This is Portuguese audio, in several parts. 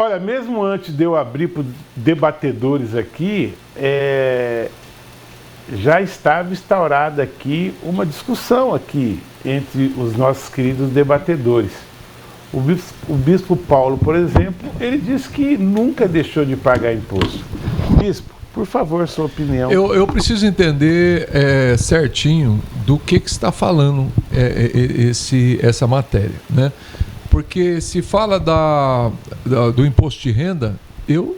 Olha, mesmo antes de eu abrir para os debatedores aqui, já estava instaurada aqui uma discussão aqui entre os nossos queridos debatedores. O bispo Paulo, por exemplo, ele disse que nunca deixou de pagar imposto. Bispo, por favor, sua opinião. Eu preciso entender certinho do que está falando essa matéria, né? Porque se fala do imposto de renda, eu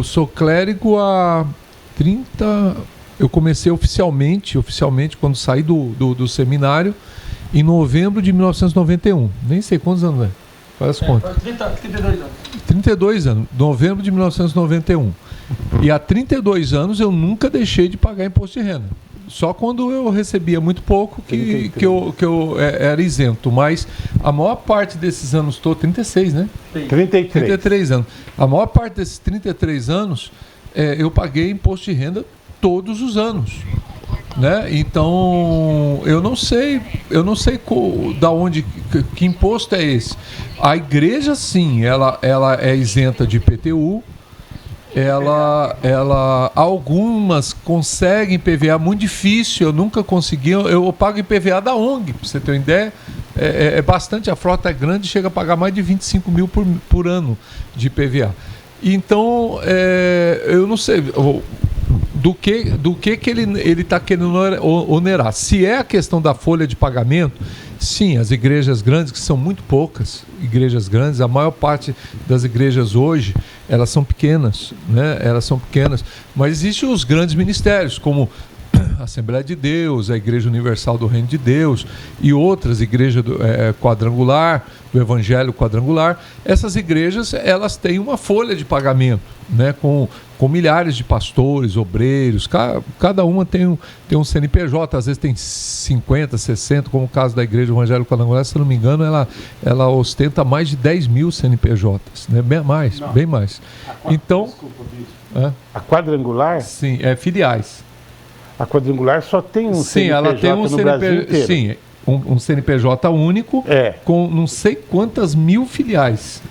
sou clérigo há 30... Eu comecei oficialmente quando saí do seminário, em novembro de 1991. Nem sei quantos anos é. Faz as contas. 32 anos. 32 anos. Novembro de 1991. E há 32 anos eu nunca deixei de pagar imposto de renda. Só quando eu recebia muito pouco que eu era isento. Mas a maior parte desses anos todos... 36, né? 33 anos. A maior parte desses 33 anos eu paguei imposto de renda todos os anos. Né? Então, eu não sei da onde, que imposto é esse. A igreja, sim, ela é isenta de IPTU. Algumas conseguem PVA, muito difícil, eu nunca consegui. Eu pago IPVA da ONG, para você ter uma ideia. É bastante, a frota é grande, chega a pagar mais de 25 mil por ano de IPVA. Então, eu não sei do que ele está querendo onerar. Se é a questão da folha de pagamento, sim, as igrejas grandes, que são muito poucas igrejas grandes, a maior parte das igrejas hoje, elas são pequenas, né? Elas são pequenas, mas existem os grandes ministérios, como a Assembleia de Deus, a Igreja Universal do Reino de Deus e outras igrejas quadrangular, do Evangelho quadrangular. Essas igrejas, elas têm uma folha de pagamento, né, com milhares de pastores, obreiros, cada uma tem um CNPJ, às vezes tem 50, 60, como o caso da Igreja Evangelho quadrangular, se não me engano, ela ostenta mais de 10 mil CNPJs, né? Bem mais. Então, desculpa, bispo. A quadrangular? Sim, filiais. A quadrangular só tem um CNPJ ela tem um no Brasil inteiro. Sim, um CNPJ único com não sei quantas mil filiais.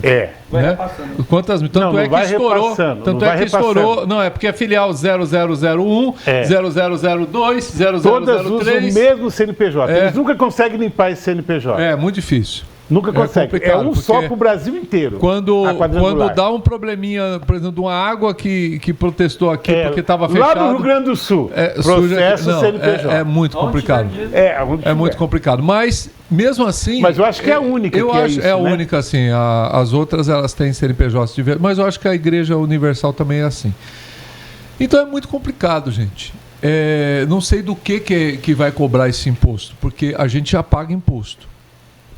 Vai né? repassando. Quantas mil? Tanto é que estourou. Tanto é que estourou. Não, é porque a filial 0001, 0002, 0003. Todas usam o mesmo CNPJ. Eles nunca conseguem limpar esse CNPJ. É muito difícil. Nunca consegue. É um só para o Brasil inteiro. Quando dá um probleminha, por exemplo, de uma água que protestou aqui porque estava fechado. Lá no Rio Grande do Sul. Processo CNPJ. É muito complicado. É muito complicado. Mas, mesmo assim. Mas eu acho que é a única. Eu acho que é a única, assim. As outras, elas têm CNPJ diversos. Mas eu acho que a Igreja Universal também é assim. Então é muito complicado, gente. Não sei do que vai cobrar esse imposto. Porque a gente já paga imposto.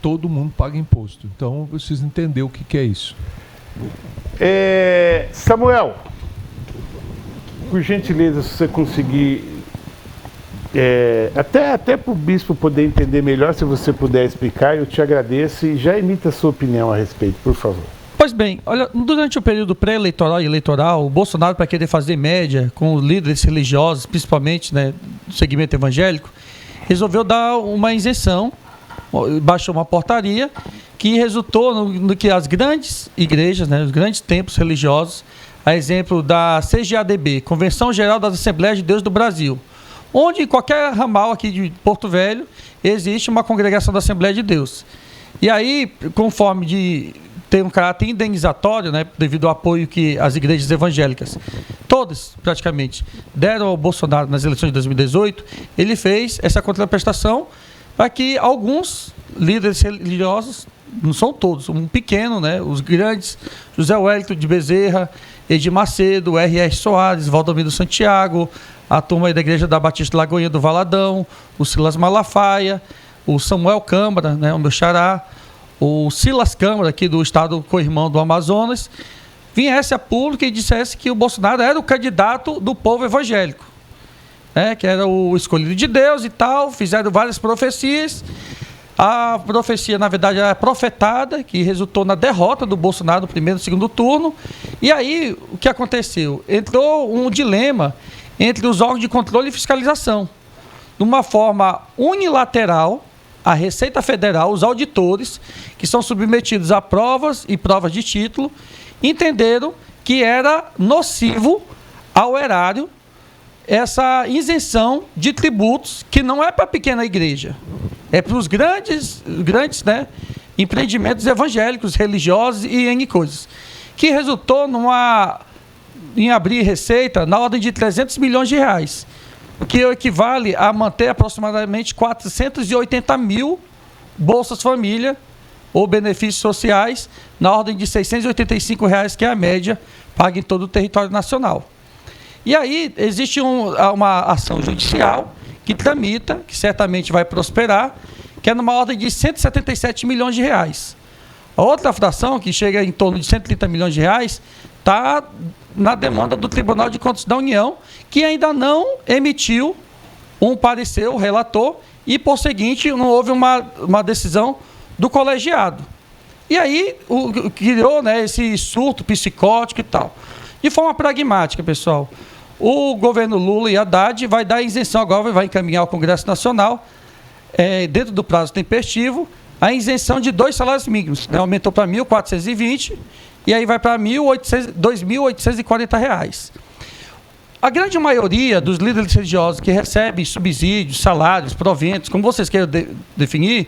Todo mundo paga imposto. Então, eu preciso entender o que é isso. Samuel, por gentileza, se você conseguir, até para o bispo poder entender melhor, se você puder explicar, eu te agradeço e já emita a sua opinião a respeito, por favor. Pois bem, olha, durante o período pré-eleitoral e eleitoral, o Bolsonaro, para querer fazer média com os líderes religiosos, principalmente, né, do segmento evangélico, resolveu dar uma isenção, baixou uma portaria que resultou no que as grandes igrejas, né, os grandes templos religiosos, a exemplo da CGADB, Convenção Geral das Assembleias de Deus do Brasil, onde em qualquer ramal aqui de Porto Velho existe uma congregação da Assembleia de Deus. E aí, conforme tem um caráter indenizatório, né, devido ao apoio que as igrejas evangélicas, todas praticamente, deram ao Bolsonaro nas eleições de 2018, ele fez essa contraprestação para que alguns líderes religiosos, não são todos, um pequeno, né, os grandes, José Wellington de Bezerra, Edir Macedo, R.R. Soares, Valdomiro Santiago, a turma aí da Igreja da Batista Lagoinha do Valadão, o Silas Malafaia, o Samuel Câmara, né, o meu xará, o Silas Câmara, aqui do estado co-irmão do Amazonas, viesse a público e dissesse que o Bolsonaro era o candidato do povo evangélico. Que era o escolhido de Deus e tal, fizeram várias profecias. A profecia, na verdade, era profetada, que resultou na derrota do Bolsonaro no primeiro e segundo turno. E aí, o que aconteceu? Entrou um dilema entre os órgãos de controle e fiscalização. De uma forma unilateral, a Receita Federal, os auditores, que são submetidos a provas e provas de título, entenderam que era nocivo ao erário essa isenção de tributos, que não é para a pequena igreja, é para os grandes né, empreendimentos evangélicos, religiosos e N coisas, que resultou em abrir receita na ordem de 300 milhões de reais, o que equivale a manter aproximadamente 480 mil Bolsas Família ou benefícios sociais na ordem de R$ 685 reais, que é a média paga em todo o território nacional. E aí existe uma ação judicial que tramita, que certamente vai prosperar, que é numa ordem de 177 milhões de reais. A outra fração, que chega em torno de 130 milhões de reais, está na demanda do Tribunal de Contas da União, que ainda não emitiu um parecer, o relator, e, por seguinte, não houve uma decisão do colegiado. E aí criou, né, esse surto psicótico e tal. De forma pragmática, pessoal, o governo Lula e Haddad vai dar isenção agora, vai encaminhar ao Congresso Nacional, dentro do prazo tempestivo, a isenção de 2 salários mínimos, né, aumentou para 1.420 e aí vai para R$ 2.840. A grande maioria dos líderes religiosos que recebem subsídios, salários, proventos, como vocês queiram definir,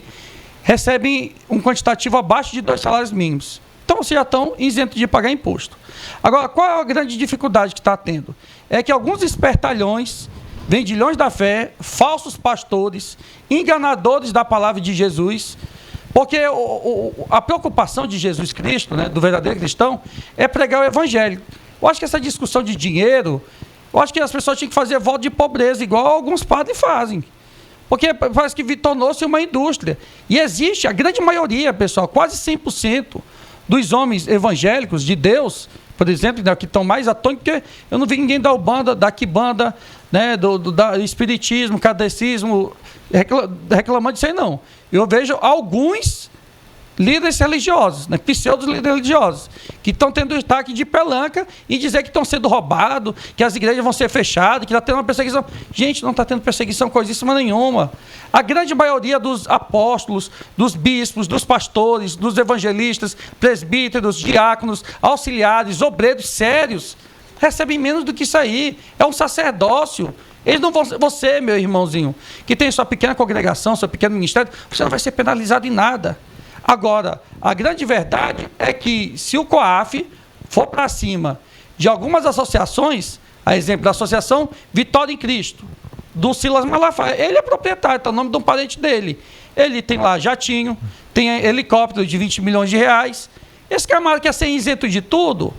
recebem um quantitativo abaixo de 2 salários mínimos. Então, vocês já estão isentos de pagar imposto. Agora, qual é a grande dificuldade que está tendo? É que alguns espertalhões, vendilhões da fé, falsos pastores, enganadores da palavra de Jesus, porque a preocupação de Jesus Cristo, né, do verdadeiro cristão, é pregar o evangelho. Eu acho que essa discussão de dinheiro, eu acho que as pessoas tinham que fazer voto de pobreza, igual alguns padres fazem. Porque parece que tornou-se uma indústria. E existe, a grande maioria, pessoal, quase 100% dos homens evangélicos de Deus, por exemplo, né, que estão mais atônicos, porque eu não vi ninguém da Ubanda, da Quibanda, né, do espiritismo, kardecismo, reclamando disso aí, não. Eu vejo alguns líderes religiosos, né, pseudos líderes religiosos, que estão tendo destaque de pelanca e dizer que estão sendo roubados, que as igrejas vão ser fechadas, que está tendo uma perseguição. Gente, não está tendo perseguição coisíssima nenhuma. A grande maioria dos apóstolos, dos bispos, dos pastores, dos evangelistas, presbíteros, diáconos, auxiliares, obreiros sérios, recebem menos do que isso aí. É um sacerdócio. Eles não vão, você, meu irmãozinho, que tem sua pequena congregação, seu pequeno ministério, você não vai ser penalizado em nada. Agora, a grande verdade é que se o COAF for para cima de algumas associações, a exemplo da Associação Vitória em Cristo, do Silas Malafaia, ele é proprietário, está o nome de um parente dele. Ele tem lá jatinho, tem helicóptero de 20 milhões de reais. Esse camarada quer ser isento de tudo.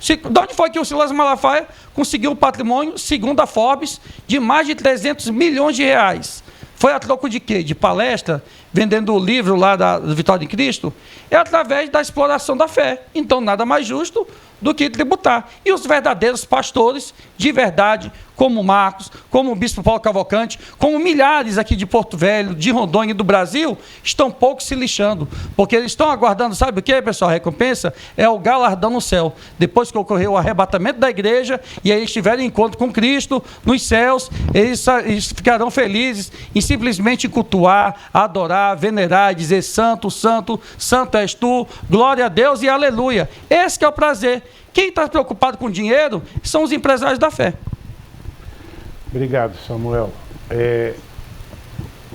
De onde foi que o Silas Malafaia conseguiu um patrimônio, segundo a Forbes, de mais de 300 milhões de reais? Foi a troco de quê? De palestra, vendendo o livro lá da Vitória em Cristo? É através da exploração da fé. Então, nada mais justo do que tributar. E os verdadeiros pastores, de verdade, como Marcos, como o bispo Paulo Cavalcante, como milhares aqui de Porto Velho, de Rondônia e do Brasil, estão pouco se lixando, porque eles estão aguardando, sabe o que, pessoal? A recompensa é o galardão no céu. Depois que ocorreu o arrebatamento da igreja, e aí eles tiverem encontro com Cristo nos céus, eles ficarão felizes em simplesmente cultuar, adorar, venerar, dizer santo, santo, santo és tu, glória a Deus e aleluia. Esse que é o prazer. Quem está preocupado com dinheiro são os empresários da fé. Obrigado, Samuel.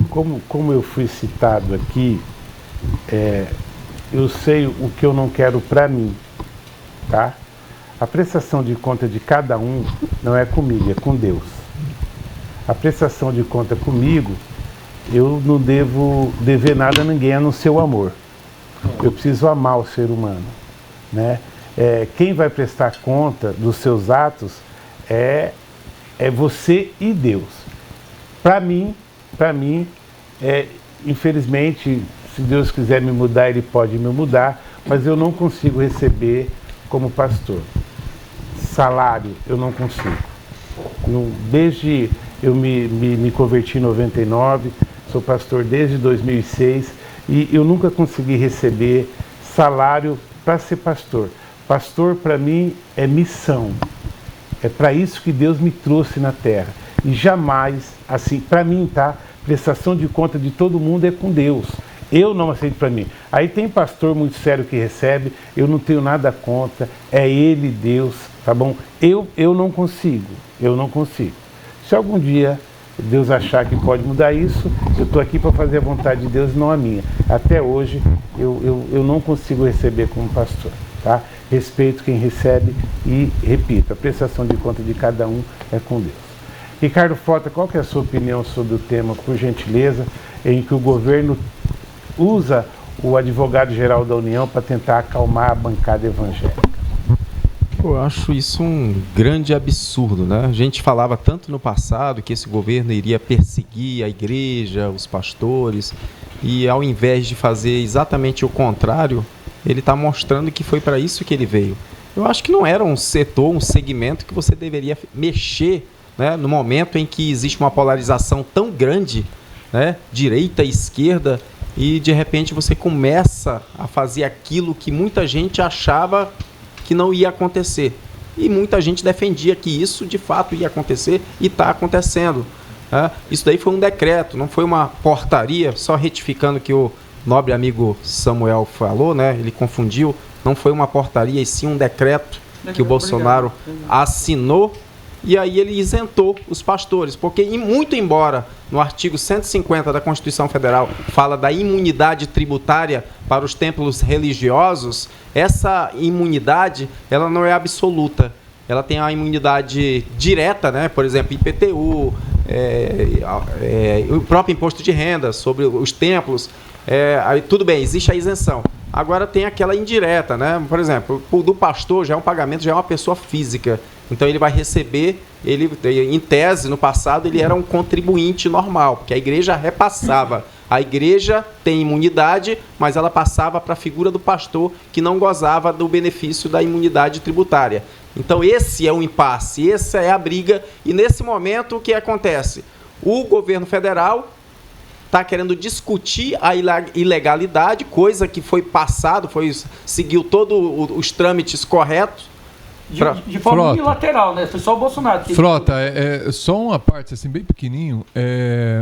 Como eu fui citado aqui, eu sei o que eu não quero para mim, tá? A prestação de conta de cada um não é comigo, é com Deus. A prestação de conta comigo, eu não devo dever nada a ninguém a não ser o amor. Eu preciso amar o ser humano, né? Quem vai prestar conta dos seus atos é você e Deus. Para mim, infelizmente, se Deus quiser me mudar, Ele pode me mudar, mas eu não consigo receber como pastor. Salário, eu não consigo. Desde eu me converti em 99, sou pastor desde 2006 e eu nunca consegui receber salário para ser pastor. Pastor, para mim, é missão. É para isso que Deus me trouxe na terra. E jamais, assim, para mim, tá? Prestação de conta de todo mundo é com Deus. Eu não aceito para mim. Aí tem pastor muito sério que recebe, eu não tenho nada contra, é ele, Deus, tá bom? Eu não consigo. Se algum dia Deus achar que pode mudar isso, eu estou aqui para fazer a vontade de Deus, não a minha. Até hoje, eu não consigo receber como pastor, tá? Respeito quem recebe e, repito, a prestação de conta de cada um é com Deus. Ricardo Frota, qual que é a sua opinião sobre o tema, por gentileza, em que o governo usa o advogado-geral da União para tentar acalmar a bancada evangélica? Eu acho isso um grande absurdo, né? A gente falava tanto no passado que esse governo iria perseguir a igreja, os pastores, e ao invés de fazer exatamente o contrário, ele está mostrando que foi para isso que ele veio. Eu acho que não era um setor, um segmento que você deveria mexer, né, no momento em que existe uma polarização tão grande, né, direita e esquerda, e de repente você começa a fazer aquilo que muita gente achava que não ia acontecer. E muita gente defendia que isso de fato ia acontecer e está acontecendo. Isso daí foi um decreto, não foi uma portaria, só retificando que o nobre amigo Samuel falou, né? Ele confundiu, não foi uma portaria e sim um decreto que o Bolsonaro assinou, e aí ele isentou os pastores, porque muito embora no artigo 150 da Constituição Federal fala da imunidade tributária para os templos religiosos, essa imunidade ela não é absoluta. Ela tem a imunidade direta, né? Por exemplo, IPTU, o próprio imposto de renda sobre os templos. Aí, tudo bem, existe a isenção. Agora tem aquela indireta, né? Por exemplo, o do pastor já é um pagamento, já é uma pessoa física. Então ele vai receber, em tese, no passado, ele era um contribuinte normal, porque a igreja repassava. A igreja tem imunidade, mas ela passava para a figura do pastor que não gozava do benefício da imunidade tributária. Então esse é o impasse, essa é a briga. E nesse momento o que acontece? O governo federal está querendo discutir a ilegalidade, coisa que foi passado, seguiu todos os trâmites corretos. De forma unilateral, né? Foi só o Bolsonaro. Frota, só uma parte assim, bem pequenininho.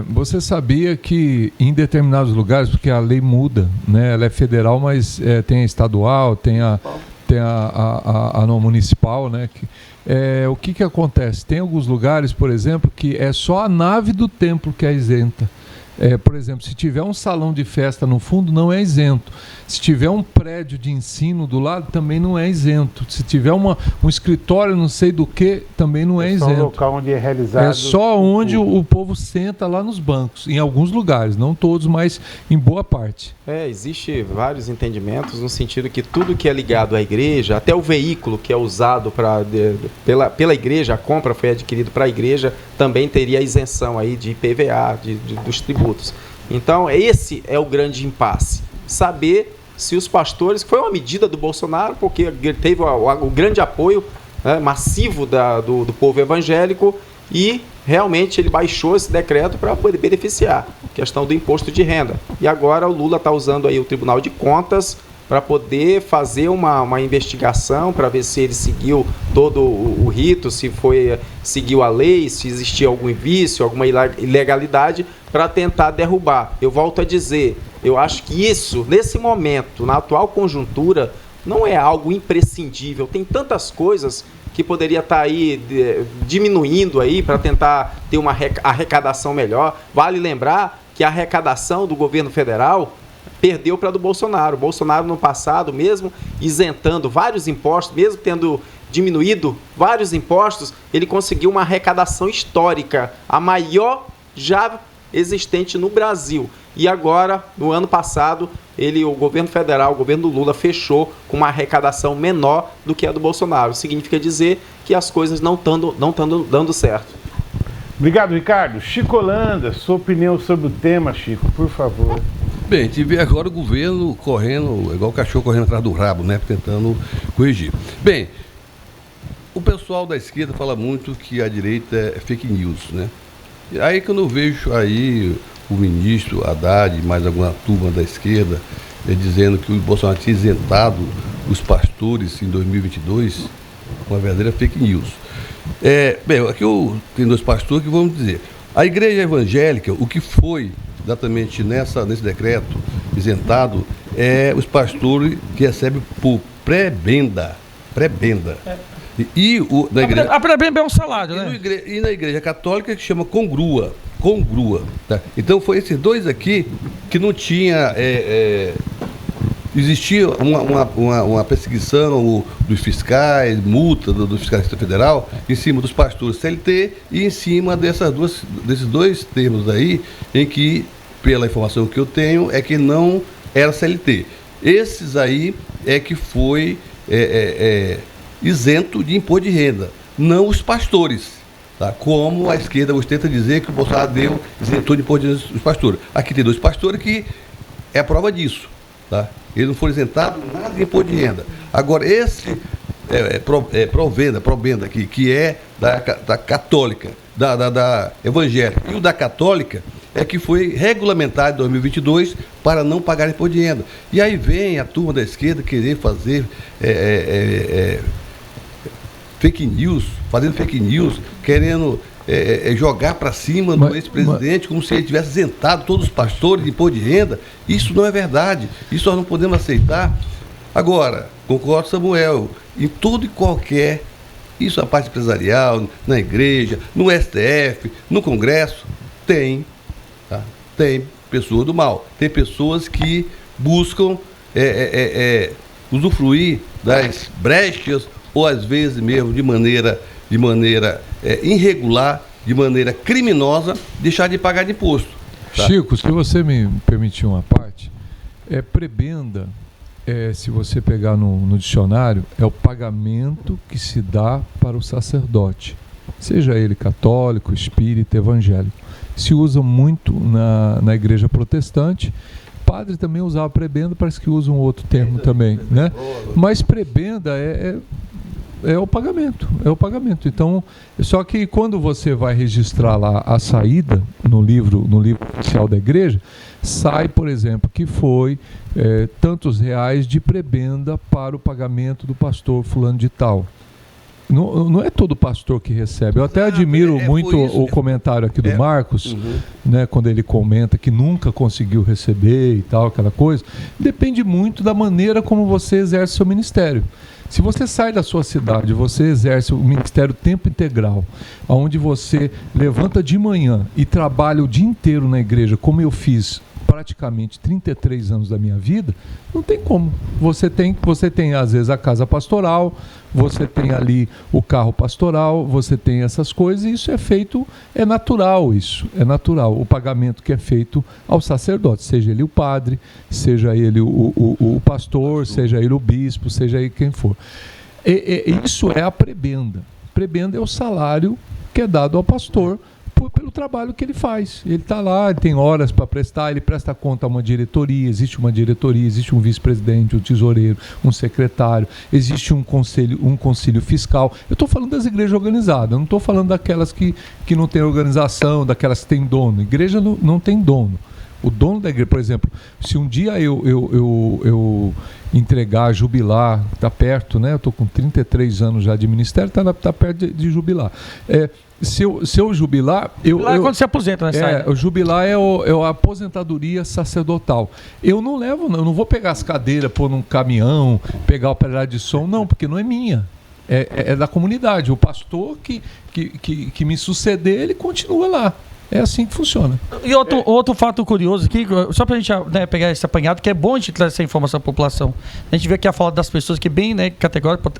Você sabia que em determinados lugares, porque a lei muda, né? Ela é federal, mas tem a estadual, tem a municipal, né? O que acontece? Tem alguns lugares, por exemplo, que é só a nave do templo que é isenta. Por exemplo, se tiver um salão de festa no fundo, não é isento. Se tiver um prédio de ensino do lado, também não é isento. Se tiver um escritório não sei do que, também não é isento. É só o local onde é realizado. É só onde o povo senta lá nos bancos. Em alguns lugares, não todos, mas em boa parte. Existe vários entendimentos no sentido que tudo que é ligado à igreja, até o veículo que é usado pela igreja, a compra foi adquirido para a igreja, também teria isenção aí de IPVA, dos tributos. Então, esse é o grande impasse. Saber se os pastores, foi uma medida do Bolsonaro, porque teve o grande apoio, né, massivo do povo evangélico, e realmente ele baixou esse decreto para poder beneficiar a questão do imposto de renda. E agora o Lula está usando aí o Tribunal de Contas para poder fazer uma investigação, para ver se ele seguiu todo o rito, se seguiu a lei, se existia algum vício, alguma ilegalidade, para tentar derrubar. Eu volto a dizer, eu acho que isso, nesse momento, na atual conjuntura, não é algo imprescindível. Tem tantas coisas que poderia estar aí diminuindo aí para tentar ter uma arrecadação melhor. Vale lembrar que a arrecadação do governo federal perdeu para a do Bolsonaro. O Bolsonaro, no passado, mesmo isentando vários impostos, mesmo tendo diminuído vários impostos, ele conseguiu uma arrecadação histórica, a maior já existente no Brasil. E agora, no ano passado, o governo federal, o governo do Lula, fechou com uma arrecadação menor do que a do Bolsonaro. Significa dizer que as coisas não estão dando certo. Obrigado, Ricardo. Chico Holanda, sua opinião sobre o tema, Chico, por favor. Bem, a gente vê agora o governo correndo, igual o cachorro correndo atrás do rabo, né? Tentando corrigir. Bem, o pessoal da esquerda fala muito que a direita é fake news, né? E aí quando eu vejo aí o ministro Haddad e mais alguma turma da esquerda dizendo que o Bolsonaro tinha isentado os pastores em 2022, uma verdadeira fake news. Bem, aqui eu tenho dois pastores que vão dizer, A igreja evangélica, o que foi exatamente nesse decreto isentado, é os pastores que recebem por prebenda. Da igreja, a prebenda é um salário, né? E na igreja católica que chama congrua. Tá? Então foi esses dois aqui que não tinha... existia uma perseguição dos fiscais, multa dos fiscais federal, em cima dos pastores CLT e em cima desses dois termos aí, em que, pela informação que eu tenho, é que não era CLT. Esses aí é que foi isento de imposto de renda, não os pastores. Tá? Como a esquerda ostenta dizer que o Bolsonaro isentou de imposto de renda dos pastores. Aqui tem dois pastores que é a prova disso. Tá? Eles não foram isentados nada de imposto de renda. Agora, esse provenda aqui, que é da católica, da evangélica, e o da católica é que foi regulamentado em 2022 para não pagar imposto de renda. E aí vem a turma da esquerda querer fazer fazendo fake news, querendo jogar para cima do ex-presidente como se ele tivesse isentado todos os pastores de imposto de renda. Isso não é verdade. Isso nós não podemos aceitar. Agora, concordo, Samuel, em todo e qualquer, isso a parte empresarial, na igreja, no STF, no Congresso, tem pessoas do mal. Tem pessoas que buscam usufruir das brechas ou às vezes mesmo de maneira irregular, de maneira criminosa, deixar de pagar de imposto. Tá? Chico, se você me permitir uma parte, prebenda, se você pegar no dicionário, é o pagamento que se dá para o sacerdote, seja ele católico, espírita, evangélico. Se usa muito na igreja protestante. Padre também usava prebenda, parece que usa um outro termo também, né? Mas prebenda é o pagamento. Então, só que quando você vai registrar lá a saída no livro oficial da igreja, sai, por exemplo, que foi tantos reais de prebenda para o pagamento do pastor fulano de tal. Não é todo pastor que recebe. Eu até admiro muito o comentário aqui do Marcos, né, quando ele comenta que nunca conseguiu receber e tal, aquela coisa. Depende muito da maneira como você exerce seu ministério. Se você sai da sua cidade, você exerce o ministério tempo integral, onde você levanta de manhã e trabalha o dia inteiro na igreja, como eu fiz praticamente 33 anos da minha vida, não tem como. Você tem às vezes a casa pastoral, você tem ali o carro pastoral, você tem essas coisas, e isso é feito, é natural. O pagamento que é feito ao sacerdote, seja ele o padre, seja ele o pastor, seja ele o bispo, seja ele quem for. Isso é a prebenda. Prebenda é o salário que é dado ao pastor pelo trabalho que ele faz. Ele está lá, ele tem horas para prestar, ele presta conta a uma diretoria, existe um vice-presidente, um tesoureiro, um secretário, existe um conselho fiscal. Eu estou falando das igrejas organizadas, eu não estou falando daquelas que não têm organização, daquelas que têm dono. Igreja não tem dono. O dono da igreja, por exemplo, se um dia eu entregar, jubilar, está perto, né? Eu estou com 33 anos já de ministério, está perto de jubilar. Se eu jubilar... Jubilar é quando você aposenta, né? O jubilar é a aposentadoria sacerdotal. Eu não vou pegar as cadeiras, pôr num caminhão, pegar o operário de som, não, porque não é minha. É da comunidade. O pastor que me suceder, ele continua lá. É assim que funciona. E outro fato curioso aqui, só para a gente pegar esse apanhado, que é bom a gente trazer essa informação à população. A gente vê aqui a fala das pessoas que é bem categórica,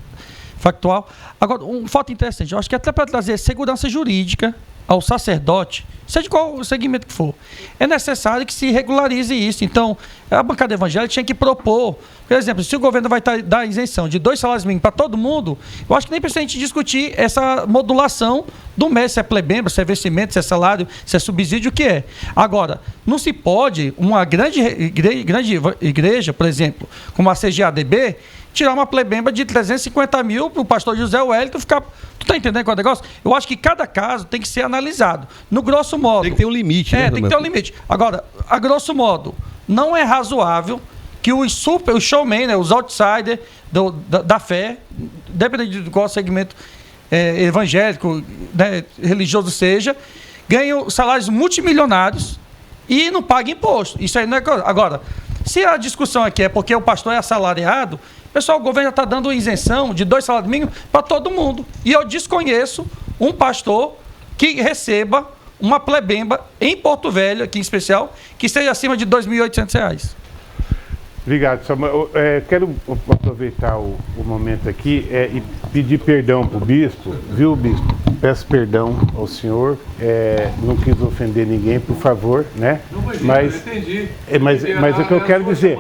factual. Agora, um fato interessante, eu acho que até para trazer segurança jurídica ao sacerdote, seja de qual segmento que for, é necessário que se regularize isso. Então, a bancada evangélica tinha que propor, por exemplo, se o governo vai dar isenção de 2 salários mínimos para todo mundo, eu acho que nem precisa a gente discutir essa modulação do mês, se é plebembro, se é vestimento, se é salário, se é subsídio, o que é. Agora, não se pode uma grande igreja, por exemplo, como a CGADB, tirar uma plebemba de 350 mil para o pastor José Wellington ficar... Tu tá entendendo qual é o negócio? Eu acho que cada caso tem que ser analisado. No grosso modo... Tem que ter um limite, né? Tem que ter um limite. Agora, a grosso modo, não é razoável que os showman, né, os outsiders da fé, dependendo de qual segmento evangélico, né, religioso seja, ganham salários multimilionários e não pagam imposto. Isso aí não é... Agora, se a discussão aqui é porque o pastor é assalariado, pessoal, o governo já está dando isenção de 2 salários mínimos para todo mundo. E eu desconheço um pastor que receba uma plebemba em Porto Velho, aqui em especial, que esteja acima de R$ 2.800. Obrigado, Samuel. Quero aproveitar o momento aqui e pedir perdão para o bispo, viu, bispo? Peço perdão ao senhor, não quis ofender ninguém, por favor, né? Mas eu entendi. Mas o que eu quero dizer,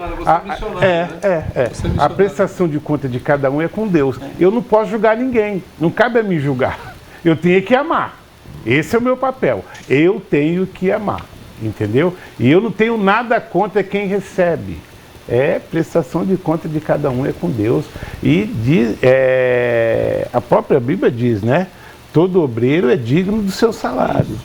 a prestação de conta de cada um é com Deus. Eu não posso julgar ninguém, não cabe a mim julgar. Eu tenho que amar. Esse é o meu papel. Eu tenho que amar, entendeu? E eu não tenho nada contra quem recebe. Prestação de conta de cada um é com Deus. E a própria Bíblia diz, né? Todo obreiro é digno do seu salário.